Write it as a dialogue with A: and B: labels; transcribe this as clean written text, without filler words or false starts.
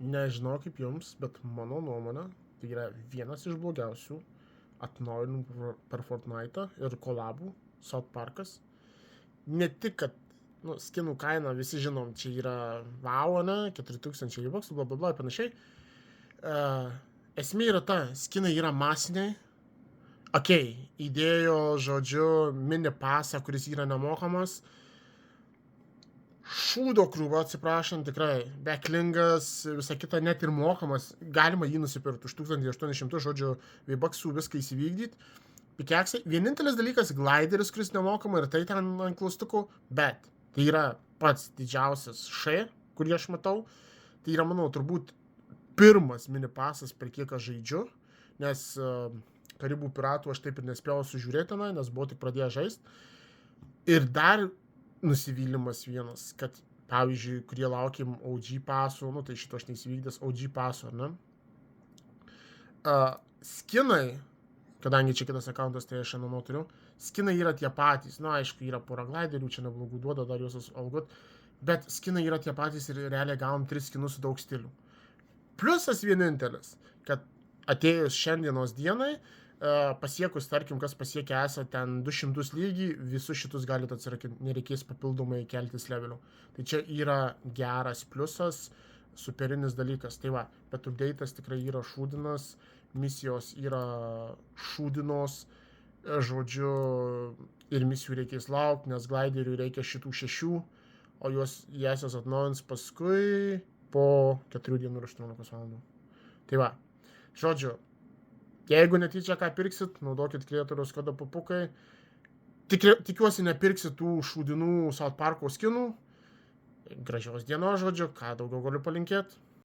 A: Nežinau kaip jums, bet mano nuomonė, tai yra vienas iš blogiausių atnaujinimų per Fortnite ir kolabų South Parkas. Ne tik, kad skinų kaina, visi žinom, čia yra wow, ne, 4000 V-bucksų, bla bla bla, panašiai. Esmė yra ta, skinai yra masiniai. Įdėjo, žodžiu, mini pasą, kuris yra nemokamas. Šūdo krūva, atsiprašant, tikrai, backlingas, visa kita, net ir mokamas, galima jį nusipirkti už 1800, žodžiu, V-bucksų viską įsivykdyti. Pikeksai, vienintelis dalykas, glideris, kuris nemokama ir tai ten ant klaustukų, bet tai yra pats didžiausias kurį aš matau. Tai yra, manau, turbūt pirmas mini pasas, per kiek aš žaidžiu, nes Karibų piratų aš taip ir nespėjau sužiūrėti tenai, nes buvau tik pradėjęs žaisti. Ir dar nusivylimas vienas, kad, pavyzdžiui, kurie laukiam OG pasų, tai šito aš neįsivykdęs OG pasų, ar ne? Skinai, kadangi čia kitas accountas, tai aš NMO turiu, skinai yra tie patys, aišku, yra pora gliderių, čia neblogų duoda, dar juos algot, bet skinai yra tie patys ir realiai gavom 3 skinus su daug stilių. Pliusas vienintelis, kad atėjus šiandienos dienai, pasiekus, tarkim, kas pasiekia esą ten 200 lygį, visus šitus galite atsirakinti, nereikės papildomai keltis levelių. Tai čia yra geras pliusas, superinis dalykas. Tai va, bet update'as tikrai yra šūdinas, misijos yra šūdinos, žodžiu, ir misijų reikės laukti, nes gliderių reikia šitų 6, o jas atnaujins paskui po 4 dienų ir 18 valandų. Tai va, žodžiu, jeigu netyčia ką pirksit, naudokit kreatoriaus kodą papukai. Tikiuosi nepirksit tų šūdinų South Parko skinų. Gražios dienos, žodžiu, ką daugiau galiu palinkėti.